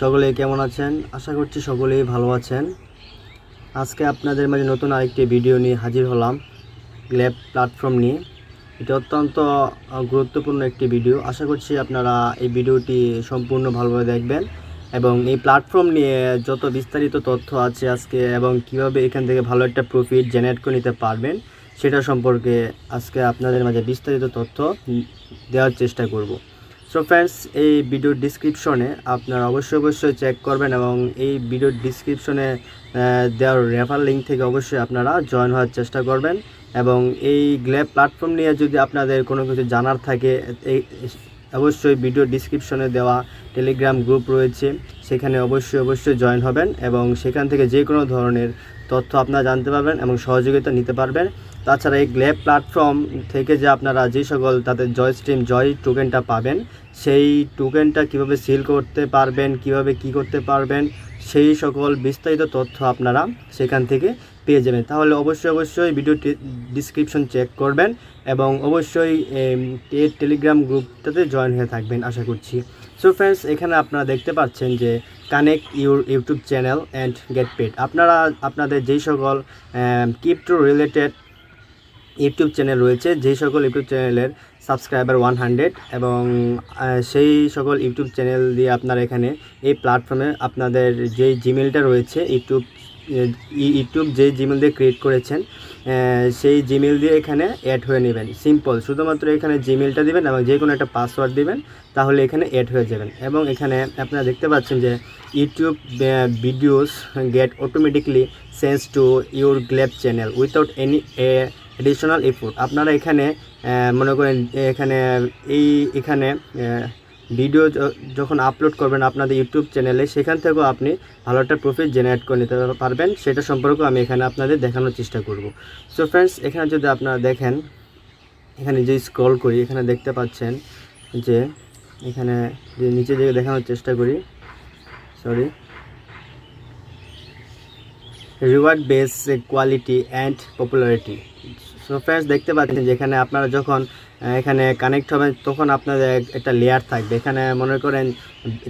সকলেই কেমন আছেন? আশা করছি সকলেই ভালো আছেন। আজকে আপনাদের মাঝে নতুন আরেকটি ভিডিও নিয়ে হাজির হলাম গ্ল্যাব প্ল্যাটফর্ম নিয়ে। এটা অত্যন্ত গুরুত্বপূর্ণ একটি ভিডিও। আশা করছি আপনারা এই ভিডিওটি সম্পূর্ণ ভালোভাবে দেখবেন এবং এই প্ল্যাটফর্ম নিয়ে যত বিস্তারিত তথ্য আছে আজকে এবং কিভাবে এখান থেকে ভালো একটা প্রফিট জেনারেট করে নিতে পারবেন সেটা সম্পর্কে আজকে আপনাদের মাঝে বিস্তারিত তথ্য দেওয়ার চেষ্টা করব। সো ফ্রেন্ডস, এই ভিডিওর ডিসক্রিপশনে আপনারা অবশ্যই চেক করবেন এবং এই ভিডিওর ডিসক্রিপশনে দেওয়ার রেফার লিঙ্ক থেকে অবশ্যই আপনারা জয়েন হওয়ার চেষ্টা করবেন এবং এই গ্ল্যাব প্ল্যাটফর্ম নিয়ে যদি আপনাদের কোনো কিছু জানার থাকে অবশ্যই ভিডিও ডিসক্রিপশনে দেওয়া টেলিগ্রাম গ্রুপ রয়েছে, সেখানে অবশ্যই জয়েন হবেন এবং সেখান থেকে যে কোনো ধরনের তথ্য আপনারা জানতে পারবেন এবং সহযোগিতা নিতে পারবেন। তাছাড়া এই গ্ল্যাব প্ল্যাটফর্ম থেকে যে আপনারা যে সকল তাদের জয় টোকেনটা পাবেন, সেই টোকেনটা কিভাবে সিল করতে পারবেন, কিভাবে কি করতে পারবেন, সেই সকল বিস্তারিত তথ্য আপনারা সেখান থেকে পেয়ে যাবেন। তাহলে অবশ্যই ভিডিওটি ডিসক্রিপশন চেক করবেন এবং অবশ্যই এই টেলিগ্রাম গ্রুপটাতে জয়েন হয়ে থাকবেন আশা করছি। সো ফ্রেন্ডস, এখানে আপনারা দেখতে পাচ্ছেন যে connect your YouTube channel and get paid. আপনারা আপনাদের যেই সকল ক্রিপ্টো রিলেটেড ইউটিউব চ্যানেল রয়েছে, যেই সকল ইউটিউব চ্যানেলের সাবস্ক্রাইবার 100 এবং সেই সকল ইউটিউব চ্যানেল দিয়ে আপনারা এখানে এই প্ল্যাটফর্মে আপনাদের যেই জিমেলটা রয়েছে ইউটিউব যে জিমেল দিয়ে ক্রিয়েট করেছেন সেই জিমেল দিয়ে এখানে অ্যাড হয়ে নেবেন। সিম্পল, শুধুমাত্র এখানে জিমেলটা দিবেন এবং যে কোনো একটা পাসওয়ার্ড দিবেন, তাহলে এখানে অ্যাড হয়ে যাবেন। এবং এখানে আপনারা দেখতে পাচ্ছেন যে YouTube videos get automatically sent to your গ্ল্যাব channel without any additional effort. আপনারা এখানে মনে করেন এখানে ভিডিও যখন আপলোড করবেন আপনাদের ইউটিউব চ্যানেলে, সেখান থেকেও আপনি ভালো একটা প্রফিট জেনারেট করে নিতে পারবেন। সেটা সম্পর্কে আমি এখানে আপনাদের দেখানোর চেষ্টা করব। সো ফ্রেন্ডস, এখানে যদি আপনারা দেখেন, এখানে যে স্ক্রল করি এখানে দেখতে পাচ্ছেন যে এখানে যে নিচে দিকে দেখানোর চেষ্টা করি, reward base quality and popularity. So friends, দেখতে পাচ্ছেন যেখানে আপনারা যখন এখানে কানেক্ট হবেন তখন আপনাদের একটা লেয়ার থাকবে। এখানে মনে করেন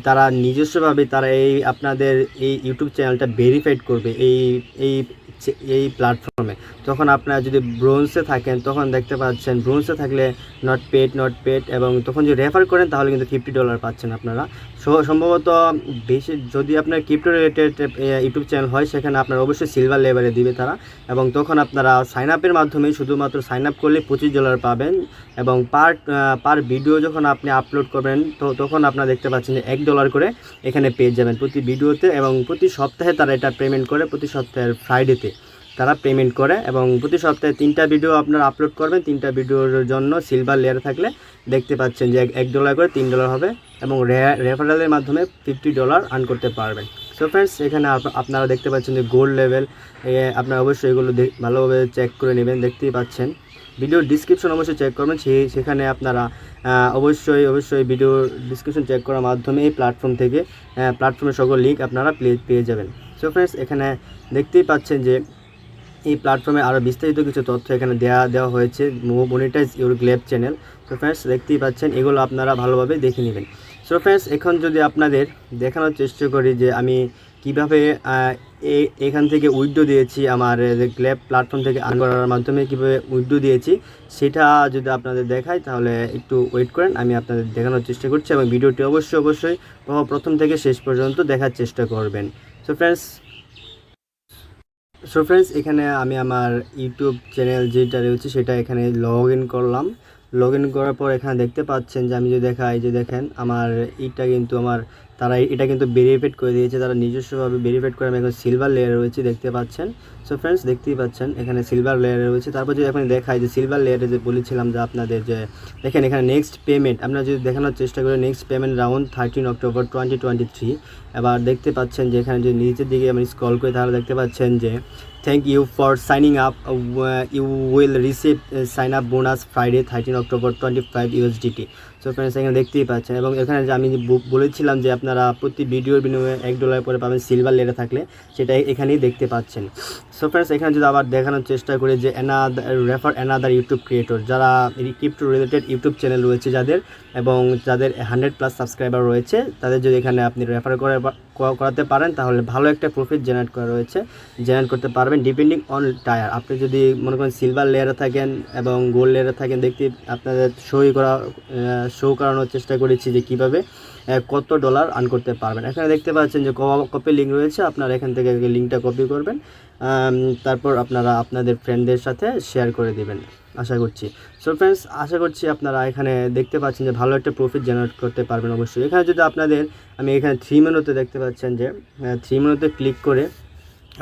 তারা নিজস্বভাবে তারা আপনাদের এই ইউটিউব চ্যানেলটা ভেরিফাইড করবে এই প্ল্যাটফর্মে। তখন আপনারা যদি ব্রোঞ্জে থাকেন তখন দেখতে পাচ্ছেন ব্রোঞ্জে থাকলে নট পেড এবং তখন যদি রেফার করেন তাহলে কিন্তু $50 পাচ্ছেন আপনারা। সম্ভবত বেশি যদি আপনার ক্রিপ্টো রিলেটেড ইউটিউব চ্যানেল হয় সেখানে আপনারা অবশ্যই সিলভার লেভেলে দিবে তারা, এবং তখন আপনারা সাইন আপের মাধ্যমে শুধুমাত্র সাইন আপ করলে $25 পাবেন এবং পার ভিডিও যখন আপনি আপলোড করবেন তখন আপনারা দেখতে পাচ্ছেন যে $1 করে এখানে পেয়ে যাবেন প্রতি ভিডিওতে। এবং প্রতি সপ্তাহে তারা এটা পেমেন্ট করে, প্রতি সপ্তাহের ফ্রাইডেতে তারা পেমেন্ট করে এবং প্রতি সপ্তাহে 3টা ভিডিও আপনারা আপলোড করবেন। 3টা ভিডিওর জন্য সিলভার লেয়ার থাকলে দেখতে পাচ্ছেন যে $1 করে $3 হবে এবং রেফারেলের মাধ্যমে $50 আর্ন করতে পারবেন। সো ফ্রেন্ডস, এখানে আপনারা দেখতে পাচ্ছেন যে গোল্ড লেভেল, আপনারা অবশ্যই এগুলো ভালোভাবে চেক করে নেবেন। দেখতেই পাচ্ছেন ভিডিওর ডিসক্রিপশন অবশ্যই চেক করবেন, সেখানে আপনারা অবশ্যই ভিডিওর ডিসক্রিপশন চেক করার মাধ্যমে এই প্ল্যাটফর্মের সকল লিঙ্ক আপনারা পেয়ে যাবেন। সো ফ্রেন্ডস, এখানে দেখতেই পাচ্ছেন যে এই প্ল্যাটফর্মে আরও বিস্তারিত কিছু তথ্য এখানে দেওয়া হয়েছে, মনিটাইজ ইউর গ্ল্যাব চ্যানেল। সো ফ্রেন্ডস, দেখতেই পাচ্ছেন এগুলো আপনারা ভালোভাবে দেখে নেবেন। সো ফ্রেন্ডস, এখন যদি আপনাদের দেখানোর চেষ্টা করি যে আমি কিভাবে এখান থেকে উইথড্র দিয়েছি, আমার গ্ল্যাব প্ল্যাটফর্ম থেকে আর্ন করার মাধ্যমে কীভাবে উইথড্র দিয়েছি সেটা যদি আপনাদের দেখাই তাহলে একটু ওয়েট করেন, আমি আপনাদের দেখানোর চেষ্টা করছি এবং ভিডিওটি অবশ্যই প্রথম থেকে শেষ পর্যন্ত দেখার চেষ্টা করবেন। সো ফ্রেন্ডস, এখানে আমি আমার ইউটিউব চ্যানেল যেটা রয়েছে সেটা এখানে লগ ইন করলাম। লগ ইন করার পর এখানে দেখতে পাচ্ছেন যে আমি যদি দেখাই যে দেখেন আমার তারা এটা কিন্তু ভেরিফাইড করে দিয়েছে, তারা নিজস্বভাবে ভেরিফাইড করে আমি এখন সিলভার লেয়ারে রয়েছে দেখতে পাচ্ছেন। সো ফ্রেন্ডস, দেখতেই পাচ্ছেন এখানে সিলভার লেয়ারে রয়েছে। তারপর যদি এখন দেখাই যে সিলভার লেয়ারে যে বলেছিলাম যে আপনাদের যে দেখেন এখানে নেক্সট পেমেন্ট আমরা যদি দেখানোর চেষ্টা করি, নেক্সট পেমেন্ট রাউন্ড 13 অক্টোবর 2023। এবার দেখতে পাচ্ছেন যে এখানে যদি নিচের দিকে আমি স্ক্রল করি তাহলে দেখতে পাচ্ছেন যে thank you for signing up, you will receive sign up bonus Friday 13 October 25 USDT। So friends এখানে দেখতেই পাচ্ছেন, এবং এখানে যে আমি বলেছিলাম যে আপনারা প্রতি ভিডিওর বিনিময়ে $1 করে পাবেন সিলভার লেয়ারে থাকলে, সেটা এখানেই দেখতে পাচ্ছেন। সো ফ্রেন্ডস এখানে যদি আবার দেখানোর চেষ্টা করি যে রেফার অ্যানাদার ইউটিউব ক্রিয়েটর, যারা ক্রিপ্টো রিলেটেড ইউটিউব চ্যানেল রয়েছে যাদের, এবং যাদের 100+ সাবস্ক্রাইবার রয়েছে, তাদের যদি এখানে আপনি রেফার করাতে পারেন তাহলে ভালো একটা প্রফিট জেনারেট করতে পারবেন ডিপেন্ডিং অন টায়ার। আপনি যদি মনে করেন সিলভার লেয়ারে থাকেন এবং গোল্ড লেয়ারে থাকেন, দেখতে আপনাদের শো করানোর চেষ্টা করেছি যে কীভাবে কত ডলার আর্ন করতে পারবেন। এখানে দেখতে পাচ্ছেন যে কপি লিঙ্ক রয়েছে, আপনারা এখান থেকে লিঙ্কটা কপি করবেন, তারপর আপনারা আপনাদের ফ্রেন্ডদের সাথে শেয়ার করে দেবেন আশা করছি। সো ফ্রেন্ডস আশা করছি আপনারা এখানে দেখতে পাচ্ছেন যে ভালো একটা প্রফিট জেনারেট করতে পারবেন অবশ্যই। এখানে যদি আপনাদের আমি এখানে 3 মেনুতে দেখতে পাচ্ছেন যে 3 মেনুতে ক্লিক করে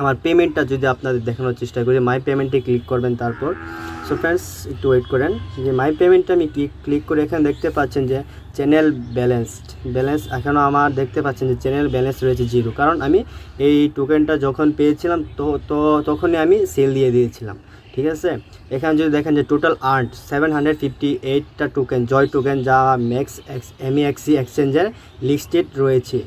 আমার পেমেন্টটা যদি আপনাদের দেখানোর চেষ্টা করি, মাই পেমেন্টে ক্লিক করবেন। তারপর সো ফ্রেন্ডস একটু ওয়েট করেন, যে মাই পেমেন্টটা আমি ক্লিক করে এখানে দেখতে পাচ্ছেন যে চ্যানেল ব্যালেন্স এখনও আমার দেখতে পাচ্ছেন যে চ্যানেল ব্যালেন্স রয়েছে 0, কারণ আমি এই টোকেনটা যখন পেয়েছিলাম তখনই আমি সেল দিয়ে দিয়েছিলাম, ঠিক আছে। এখানে যদি দেখেন যে টোটাল আর্নড 758টা টোকেন, জয় টোকেন, যা MEXC এক্সচেঞ্জের লিস্টেড রয়েছে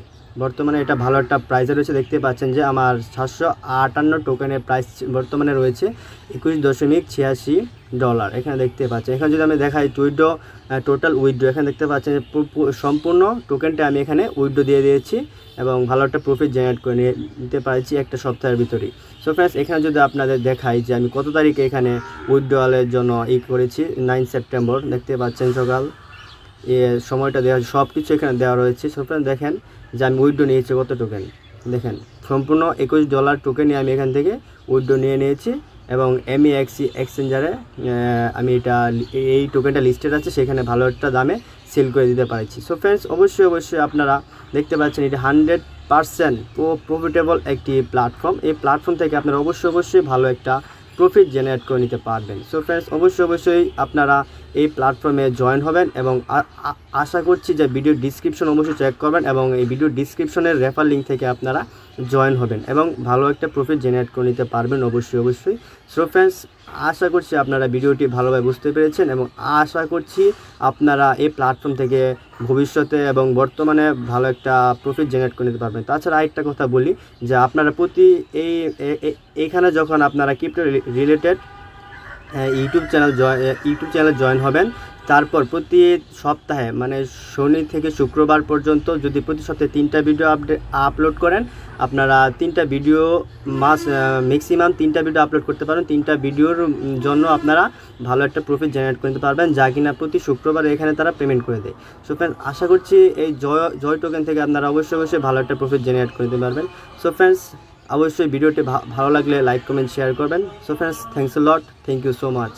বর্তমানে। এটা ভালো একটা প্রাইসে রয়েছে, দেখতে পাচ্ছেন যে আমার 758 টোকেনের প্রাইস বর্তমানে রয়েছে $21.86। এখানে দেখতে পাচ্ছেন, এখানে যদি আমি দেখাই টোটাল উইথড্র, এখানে দেখতে পাচ্ছেন যে সম্পূর্ণ টোকেনটা আমি এখানে উইথড্র দিয়ে দিয়েছি এবং ভালো একটা প্রফিট জেনারেট করে নিতে পারছি একটা সপ্তাহের ভিতরেই। সো ফ্রেন্ডস এখানে যদি আপনাদের দেখাই যে আমি কত তারিখে এখানে উইথড্রয়ালের জন্য করেছি, 9 সেপ্টেম্বর, দেখতে পাচ্ছেন সকাল সময়টা দেওয়া, সব কিছু এখানে দেওয়া রয়েছে। সো ফ্রেন্ডস দেখেন যে আমি উইথড্র নিয়েছি কত টোকেন, দেখেন সম্পূর্ণ $21 টোকেনই আমি এখান থেকে উইথড্র নিয়েছি, এবং MEXC এক্সচেঞ্জারে আমি এই টোকেনটা লিস্টেড আছে, সেখানে ভালো একটা দামে সেল করে দিতে পারছি। সো ফ্রেন্ডস অবশ্যই আপনারা দেখতে পাচ্ছেন এটা 100% প্রফিটেবল একটি প্ল্যাটফর্ম। এই প্ল্যাটফর্ম থেকে আপনারা অবশ্যই ভালো একটা প্রফিট জেনারেট করে নিতে পারবেন। সো ফ্রেন্ডস অবশ্যই আপনারা এই প্ল্যাটফর্মে জয়েন হবেন, এবং আশা করছি যে ভিডিও ডিসক্রিপশন অবশ্যই চেক করবেন, এবং এই ভিডিও ডিসক্রিপশনের রেফার লিঙ্ক থেকে আপনারা জয়েন হবেন এবং ভালো একটা প্রফিট জেনারেট করে নিতে পারবেন অবশ্যই। সো ফ্রেন্ডস আশা করছি আপনারা ভিডিওটি ভালোভাবে বুঝতে পেরেছেন, এবং আশা করছি আপনারা এই প্ল্যাটফর্ম থেকে ভবিষ্যতে এবং বর্তমানে ভালো একটা প্রফিট জেনারেট করে নিতে পারবেন। তাছাড়া আরেকটা কথা বলি যে আপনারা এখানে যখন আপনারা crypto related YouTube channel join হবেন, তারপর প্রতি সপ্তাহে মানে শনি থেকে শুক্রবার পর্যন্ত যদি প্রতি সপ্তাহে 3টা ভিডিও আপলোড করেন, আপনারা 3টা ভিডিও ম্যাক্সিমাম 3টা ভিডিও আপলোড করতে পারেন। 3টা ভিডিওর জন্য আপনারা ভালো একটা প্রফিট জেনারেট করতে পারবেন, যা কিনা প্রতি শুক্রবার এখানে তারা পেমেন্ট করে দেয়। সো ফ্রেন্ডস আশা করছি এই জয় টোকেন থেকে আপনারা অবশ্যই ভালো একটা প্রফিট জেনারেট করতে পারবেন। সো ফ্রেন্ডস অবশ্যই ভিডিওটি ভালো লাগলে লাইক কমেন্ট শেয়ার করবেন। So friends thanks a lot, thank you so much.